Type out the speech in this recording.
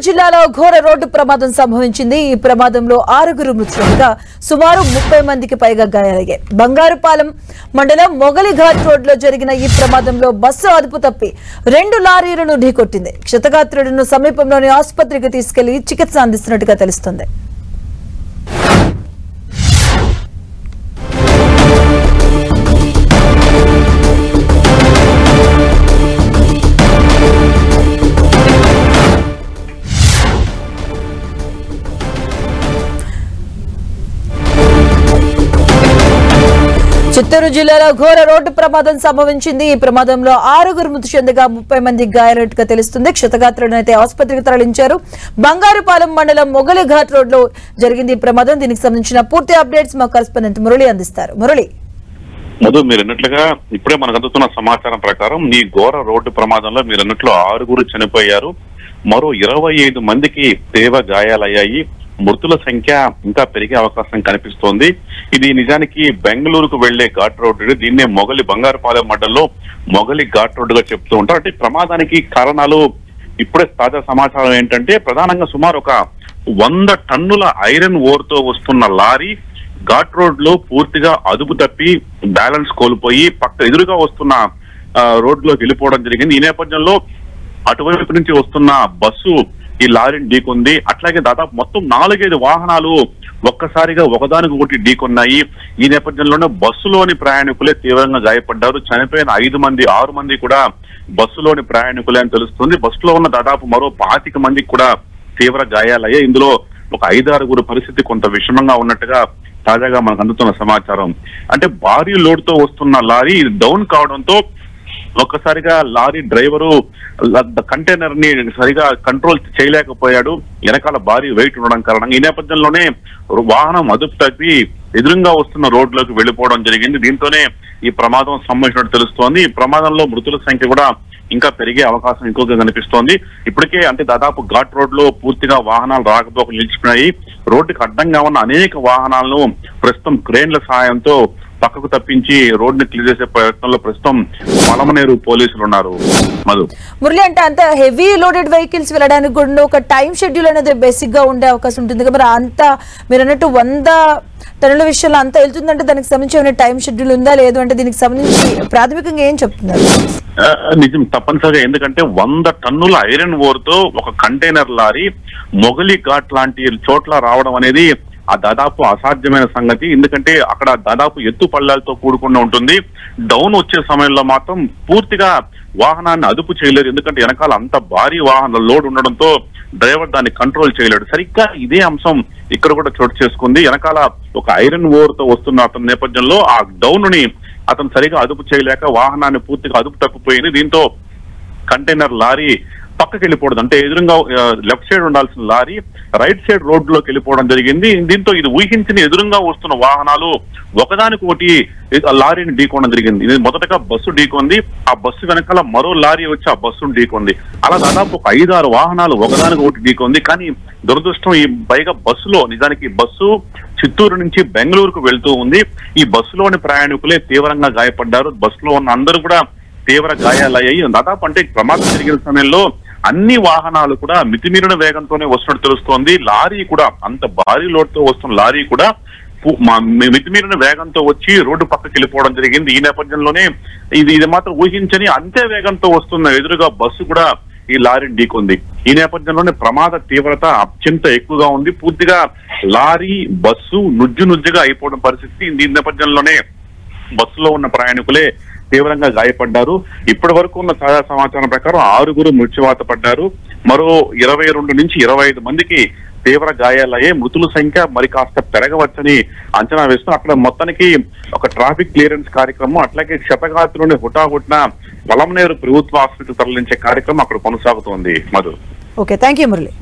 జిల్లాలో ఘోర రోడ్డు ప్రమాదం సంభవించింది. ఈ ప్రమాదంలో 6గురు మృతి చెందగా సుమారు 30 మందికి పైగా గాయాలయ్యాయి. బంగారుపాలెం మండలం మొగలిఘాట్ రోడ్లో జరిగిన ఈ ప్రమాదంలో బస్సు అదుపు తప్పి 2 లారీలను ఢీకొట్టింది. క్షతగాత్రులను సమీపంలోని ఆసుపత్రికి తీసుకెళ్లి చికిత్స అందిస్తున్నట్టుగా తెలుస్తోంది. చిత్తూరు జిల్లాలో ఘోర రోడ్డు ప్రమాదం సంభవించింది. ఈ ప్రమాదంలో 6గురు మృతి చెందగా 30 మంది గాయాలైనట్టుగా తెలుస్తుంది. క్షతగాత్రులను అయితే ఆసుపత్రికి తరలించారు. బంగారుపాలెం మండలం మొగలిఘాట్ రోడ్ లో జరిగింది ఈ ప్రమాదం. దీనికి సంబంధించిన పూర్తి అప్డేట్స్ మా కరెస్పాండెంట్ మురళి అందిస్తారు. మురళి, మధు, మీరు అన్నట్లుగా ఇప్పుడే మనకు అందుతున్న సమాచారం ప్రకారం ఈ ఘోర రోడ్డు ప్రమాదంలో మీరు అన్నట్లు 6గురు చనిపోయారు. మరో 25 మందికి తీవ్ర గాయాలయ్యాయి. మృతుల సంఖ్య ఇంకా పెరిగే అవకాశం కనిపిస్తోంది. ఇది నిజానికి బెంగళూరుకు వెళ్లే ఘాట్ రోడ్డు. దీన్నే బంగారుపాలెం మండలంలో మొగలి ఘాట్ రోడ్డుగా చెప్తూ ఉంటారు. అంటే ప్రమాదానికి కారణాలు ఇప్పుడే తాజా సమాచారం ఏంటంటే ప్రధానంగా సుమారు ఒక 100 టన్నుల ఐరన్ ఓర్ తో వస్తున్న లారీ ఘాట్ రోడ్ లో పూర్తిగా అదుపు తప్పి బ్యాలెన్స్ కోల్పోయి ఎదురుగా వస్తున్న రోడ్లోకి వెళ్ళిపోవడం జరిగింది. ఈ నేపథ్యంలో అటువైపు నుంచి వస్తున్న బస్సు ఈ లారీని ఢీకొంది. అట్లాగే దాదాపు మొత్తం 4-5 వాహనాలు ఒక్కసారిగా ఒకదానికి ఒకటి ఢీకొన్నాయి. ఈ నేపథ్యంలోనే బస్సులోని ప్రయాణికులే తీవ్రంగా గాయపడ్డారు. చనిపోయిన 6 మంది కూడా బస్సులోని ప్రయాణికులే అని తెలుస్తుంది. బస్సులో ఉన్న దాదాపు మరో 25 మందికి కూడా తీవ్ర గాయాలయ్యాయి. ఇందులో ఒక 5-6గురు పరిస్థితి కొంత విషమంగా ఉన్నట్టుగా తాజాగా మనకు అందుతున్న సమాచారం. అంటే భారీ లోడ్ తో వస్తున్న లారీ డౌన్ కావడంతో ఒక్కసారిగా లారీ డ్రైవరు కంటైనర్ ని సరిగా కంట్రోల్ చేయలేకపోయాడు. వెనకాల భారీ వెయిట్ ఉండడం కారణంగా ఈ నేపథ్యంలోనే వాహనం అదుపు తప్పి ఎదురుగా వస్తున్న రోడ్లోకి వెళ్లిపోవడం జరిగింది. దీంతోనే ఈ ప్రమాదం సంభవించినట్టు తెలుస్తోంది. ఈ ప్రమాదంలో మృతుల సంఖ్య కూడా ఇంకా పెరిగే అవకాశం ఎక్కువగా కనిపిస్తోంది. ఇప్పటికే అంటే దాదాపు ఘాట్ రోడ్ లో పూర్తిగా వాహనాలు రాకపోకలు నిలిచిపోయాయి. రోడ్డుకి అడ్డంగా ఉన్న అనేక వాహనాలను ప్రస్తుతం క్రేన్ల సహాయంతో పక్కకు తప్పించి రోడ్డుని క్లియర్ చేసే ప్రయత్నంలో ప్రస్తుతం పలమనేరు పోలీసులు ఉన్నారు. మధు, మురళి, అంటే అంత హెవీ లోడెడ్ వెహికల్స్ వెళ్ళడానికి కూడా ఒక టైం షెడ్యూల్ అనేది బేసిక్ గా ఉండే అవకాశం ఉంటుంది కదా. మరి అంత మీరు అన్నట్టు 100 టన్నుల విషయంలో అంతా వెళ్తుందంటే దానికి సంబంధించి టైం షెడ్యూల్ ఉందా లేదు అంటే దీనికి సంబంధించి ప్రాథమికంగా ఏం చెప్తున్నారు? నిజం, తప్పనిసరిగా. ఎందుకంటే 100 టన్నుల ఐరన్ ఓర్ తో ఒక కంటైనర్ లారీ మొగలి ఘాట్ లాంటి చోట్ల రావడం అనేది దాదాపు అసాధ్యమైన సంగతి. ఎందుకంటే అక్కడ దాదాపు ఎత్తు పల్లాలతో కూడుకుని ఉంటుంది. డౌన్ వచ్చే సమయంలో మాత్రం పూర్తిగా వాహనాన్ని అదుపు చేయలేరు. ఎందుకంటే వెనకాల అంత భారీ వాహన లోడ్ ఉండడంతో డ్రైవర్ దాన్ని కంట్రోల్ చేయలేడు. సరిగ్గా ఇదే అంశం ఇక్కడ కూడా చోటు చేసుకుంది. వెనకాల ఒక ఐరన్ ఓర్ తో వస్తున్న అతని నేపథ్యంలో ఆ డౌన్ ని అతను సరిగా అదుపు చేయలేక వాహనాన్ని పూర్తిగా అదుపు తప్పిపోయింది. దీంతో కంటైనర్ లారీ పక్కకి వెళ్ళిపోవడం, అంటే ఎదురుగా లెఫ్ట్ సైడ్ ఉండాల్సిన లారీ రైట్ సైడ్ రోడ్ లోకి వెళ్ళిపోవడం జరిగింది. దీంతో ఇది ఊహించిన ఎదురుగా వస్తున్న వాహనాలు ఒకదానికొకటి లారీని ఢీకోవడం జరిగింది. ఇది మొదటగా బస్సు ఢీకొంది. ఆ బస్సు వెనకాల మరో లారీ వచ్చి ఆ బస్సును ఢీకొంది. అలా దాదాపు ఒక 5-6 వాహనాలు ఒకదానికొకటి ఢీకొంది. కానీ దురదృష్టం ఈ పైగా బస్సులో నిజానికి బస్సు చిత్తూరు నుంచి బెంగళూరుకు వెళ్తూ ఉంది. ఈ బస్సులోని ప్రయాణికులే తీవ్రంగా గాయపడ్డారు. బస్సులో ఉన్న అందరూ కూడా తీవ్ర గాయాలయ్యాయి. దాదాపు అంటే ప్రమాదం జరిగిన సమయంలో అన్ని వాహనాలు కూడా మితిమీరిన వేగంతోనే వస్తున్నట్టు తెలుస్తోంది. లారీ కూడా అంత భారీ లోడ్ తో వస్తున్న లారీ కూడా మితిమీరిన వేగంతో వచ్చి రోడ్డు పక్కకి వెళ్ళిపోవడం జరిగింది. ఈ నేపథ్యంలోనే ఇది మాత్రం ఊహించని అంతే వేగంతో వస్తున్న ఎదురుగా బస్సు కూడా ఈ లారీని ఢీకొంది. ఈ నేపథ్యంలోనే ప్రమాద తీవ్రత అత్యంత ఎక్కువగా ఉంది. పూర్తిగా లారీ బస్సు నుజ్జుగా అయిపోవడం పరిస్థితి. ఈ నేపథ్యంలోనే బస్సులో ఉన్న ప్రయాణికులే తీవ్రంగా గాయపడ్డారు. ఇప్పటి వరకు ఉన్న తాజా సమాచారం ప్రకారం 6గురు మృత్యువాత పడ్డారు. మరో 22 నుంచి 25 మందికి తీవ్ర గాయాలయ్యే. మృతుల సంఖ్య మరి కాస్త పెరగవచ్చని అంచనా వేస్తున్నారు. అక్కడ మొత్తానికి ఒక ట్రాఫిక్ క్లియరెన్స్ కార్యక్రమం, అట్లాగే క్షతగాత్రులని హుటాహుటిన పలమనేరు ప్రభుత్వ ఆసుపత్రికి తరలించే కార్యక్రమం అక్కడ కొనసాగుతోంది. Madhu, okay, thank you Murali.